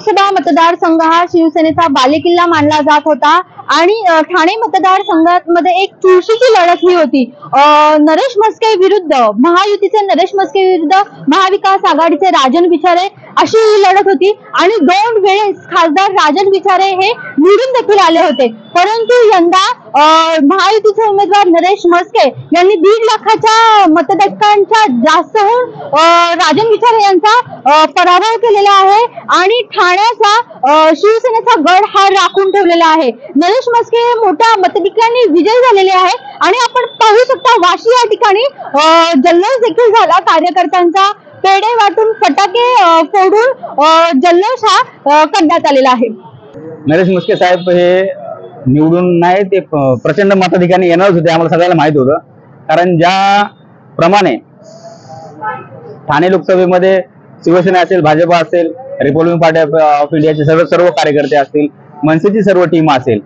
लोकसभा मतदारसंघ हा शिवसेनेचा बालेकिल्ला मानला जात होता आणि ठाणे मतदारसंघामध्ये एक चुरशीची लढत ही होती। नरेश म्हस्के विरुद्ध महायुतीचे नरेश म्हस्के विरुद्ध महाविकास आघाडीचे राजन विचारे अशी ही लढत होती आणि 2 वेळेस खासदार राजन विचारे हे निवडून देखील आले होते। परंतु यंदा महायुतीचे उमेदवार नरेश म्हस्के यांनी 1.5 लाखाच्या मतदारांच्या जास्त राजन विचारे यांचा पराभव केलेला आहे आणि ठाण्याचा शिवसेनेचा गड हा राखून ठेवलेला आहे। नरेश म्हस्के मोठ्या मताधिक्याने विजयी झालेले आहे आणि आपण पाहू शकता वाशी या ठिकाणी जल्लोष देखील झाला। कार्यकर्त्यांचा पेढे वाटून फटाके फोडून जल्लोष हा करण्यात आलेला आहे। नरेश म्हस्के साहेब हे निवडून नाही ते प्रचंड मताधिक्याने येणारच होते, आम्हाला सगळ्यांना माहित होतं। कारण ज्या प्रमाणे ठाणे लोकसभेमध्ये शिवसेना असेल, भाजपा असेल, रिपब्लिकन पार्टी ऑफ इंडियाचे सर्व कार्यकर्ते असतील, मनसेची सर्व टीम असेल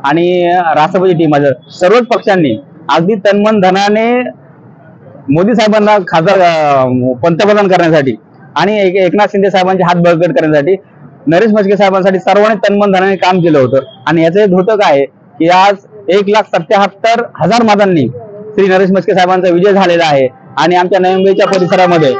आणि राष्ट्रवादी टीम असेल, सर्वच पक्षांनी अगदी तन्मन धनाने मोदी साहेबांना खासदार पंतप्रधान करण्यासाठी आणि एकनाथ शिंदे साहेबांचे हात बळकट करण्यासाठी नरेश म्हस्के साहेबांसाठी सर्वांनी तन्मन धनाने काम केलं होतं। आणि याचं एक होतं काय की आज 1,77,000 मतांनी श्री नरेश म्हस्के साहेबांचा विजय झालेला आहे आणि आमच्या नवी मुंबईच्या परिसरामध्ये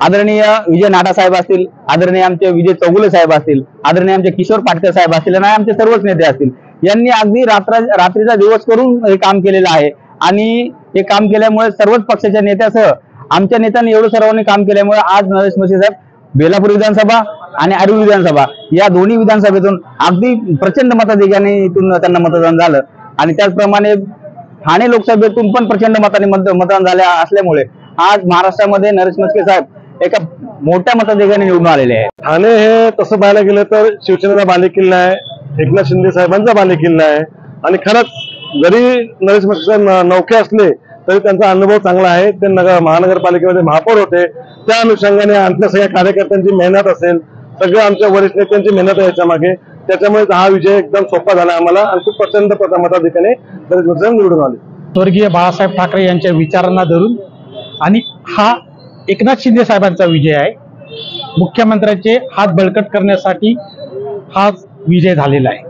आदरणीय विजय नाटा साहेब असतील, आदरणीय आमचे विजय चौगुले साहेब असतील, आदरणीय आमचे किशोर पाटकर साहेब असतील आणि आमचे सर्वच नेते असतील, यांनी अगदी रात्रीचा दिवस करून हे काम केलेलं आहे। आणि हे काम केल्यामुळे सर्वच पक्षाच्या नेत्यासह आमच्या नेत्यांनी एवढं सर्वांनी काम केल्यामुळे आज नरेश म्हस्के साहेब बेलापूर विधानसभा आणि आर्वी विधानसभा या दोन्ही विधानसभेतून अगदी प्रचंड मताधिक्याने इथून त्यांना मतदान झालं आणि त्याचप्रमाणे ठाणे लोकसभेतून पण प्रचंड मताने मतदान झाले असल्यामुळे आज महाराष्ट्रामध्ये नरेश म्हस्के साहेब एका मोठ्या मताधिक्याने निवडून आलेले आहे। ठाणे हे तसं पाहायला गेलं तर शिवसेनेचा बालेकिल्ला आहे, एकनाथ शिंदे साहेबांचा बालेकिल्ला आहे आणि खरंच जरी नरेश म्हस्के साहेब नौके असले तरी त्यांचा अनुभव चांगला आहे। ते महानगरपालिकेमध्ये महापौर होते, त्या अनुषंगाने आमच्या सगळ्या कार्यकर्त्यांची मेहनत असेल, सगळ्या आमच्या वरिष्ठ नेत्यांची मेहनत आहे याच्या मागे, त्याच्यामुळे हा विजय एकदम सोपा झाला आम्हाला आणि खूप प्रचंड मताधिक्याने नरेश म्हस्के साहेब निवडून आले। स्वर्गीय बाळासाहेब ठाकरे यांच्या विचारांना धरून आणि हा एकनाथ शिंदे साहेबांचा विजय आहे। मुख्यमंत्र्यांचे हात बळकट करण्यासाठी हा विजय झालेला आहे।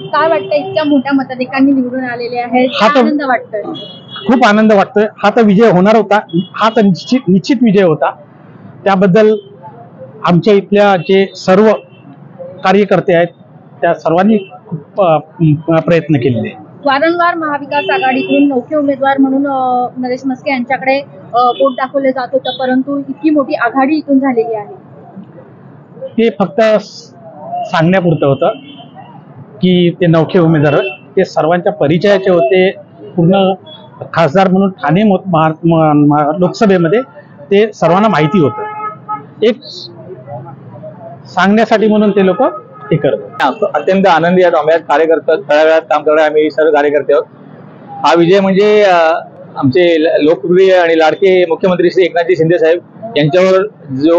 काय वाटतं इतक्या मोठ्या मताधिक्याने निवडून आलेले आहेत, आनंद वाटतोय? खूप आनंद वाटतोय। हा तर विजय होणार होता, हा तर निश्चित विजय होता। त्याबद्दल आमच्या इथल्या जे सर्व कार्यकर्ते आहेत त्या सर्वांनी खूप प्रयत्न केलेले आहेत। वारंवार महाविकास आघाडीतून नौके उमेदवार म्हणून नरेश म्हस्के यांच्याकडे वोट दाखवले जात होतं, परंतु इतकी मोठी आघाडी इथून झालेली आहे। ते फक्त सांगण्यापुरतं होतं की ते नौके उमेदवार ते सर्वांच्या परिचयाचे होते। पूर्ण खासदार म्हणून ठाणे लोकसभेमध्ये ते सर्वांना माहिती होतं। एक सांगण्यासाठी म्हणून ते लोक हे करतात। अत्यंत आनंदी आहेत आम्ही कार्यकर्ते, तळागाळात काम करणारे आम्ही सर्व कार्यकर्ते आहोत। हा विजय म्हणजे आमचे लोकप्रिय आणि लाडके मुख्यमंत्री श्री एकनाथजी शिंदे साहेब यांच्यावर जो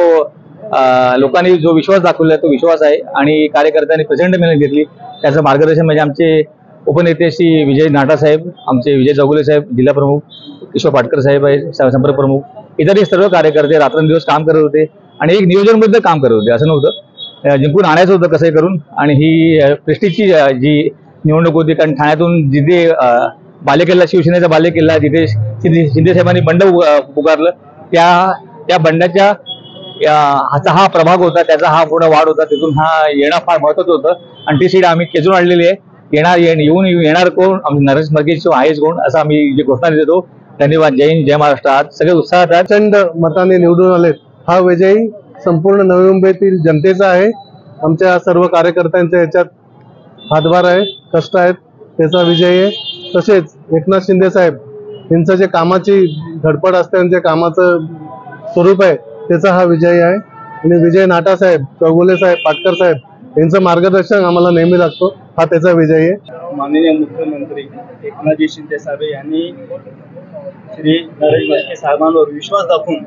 लोकांनी जो विश्वास दाखवला तो विश्वास आहे आणि कार्यकर्त्यांनी प्रचंड मेहनत घेतली। त्याचं मार्गदर्शन म्हणजे आमचे उपनेते श्री विजय नाटा साहेब, आमचे विजय चौगुले साहेब जिल्हा प्रमुख, किशोर पाटकर साहेब आहे संपर्क प्रमुख, इतरही सर्व कार्यकर्ते रात्रंदिवस काम करत होते आणि एक नियोजनबद्ध काम करत होते। असं नव्हतं, जिंकून आणायचं होतं कसंही करून। आणि ही प्रेस्टिजची जी निवडणूक होती, कारण ठाण्यातून जिथे बालेकिल्ला शिवसेनेचा बालेकिल्ला जिथे शिंदे साहेबांनी बंड पुकारलं त्या बंडाच्या हा प्रभाग होता, त्याचा हा पुढे वाढ होता, तिथून हा येणं फार महत्वाचं होतं आणि ती सीट आम्ही खेचून आणलेली आहे। येणार कोण, नरेश म्हस्के आहेच कोण असं आम्ही जी घोषणा देतो। धन्यवाद, जय हिंद, जय महाराष्ट्र। आज सगळे उत्साहात आहेत, प्रचंड मताने निवडून आलेत। हा विजयी संपूर्ण नवी मुंबईतील जनतेचा आहे, आमच्या सर्व कार्यकर्त्यांच्या याच्यात हातभार आहे, कष्ट आहेत, त्याचा विजय आहे। तसेच एकनाथ शिंदे साहेब यांचं जे कामाची धडपड असते, त्यांच्या कामाचं स्वरूप आहे, त्याचा हा विजय आहे। आणि विजय नाटा साहेब, चौगुले साहेब, पाटकर साहेब यांचं मार्गदर्शन आम्हाला नेहमी लागतो, हा त्याचा विजय आहे। माननीय मुख्यमंत्री एकनाथजी शिंदे साहेब यांनी श्री नरेश म्हस्के साहेबांवर विश्वास दाखवून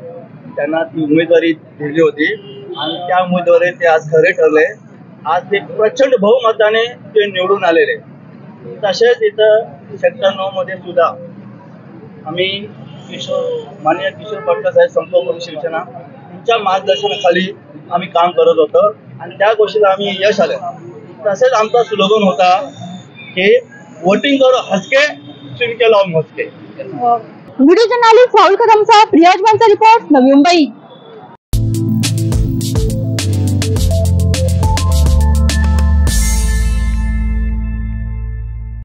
त्यांना ती उमेदवारी दिली होती आणि त्या उमेदवारी ते आज खरे ठरले। आज ते प्रचंड बहुमताने ते निवडून आलेले। तसेच इथं सेक्टर 9 मध्ये सुद्धा आम्ही माननीय किशोर पाटकर साहेब संपर्क शिवसेना यांच्या मार्गदर्शनाखाली आम्ही काम करत होतो आणि त्या गोष्टीला आम्ही यश आलं. तसेच आमचा स्लोगन होता की वोटिंग करो हसके, चुन के लाओ मस्के. व्हिडिओ जर्नलिस्ट राहुल कदमचा, प्रियाजमानचा रिपोर्ट, नवी मुंबई.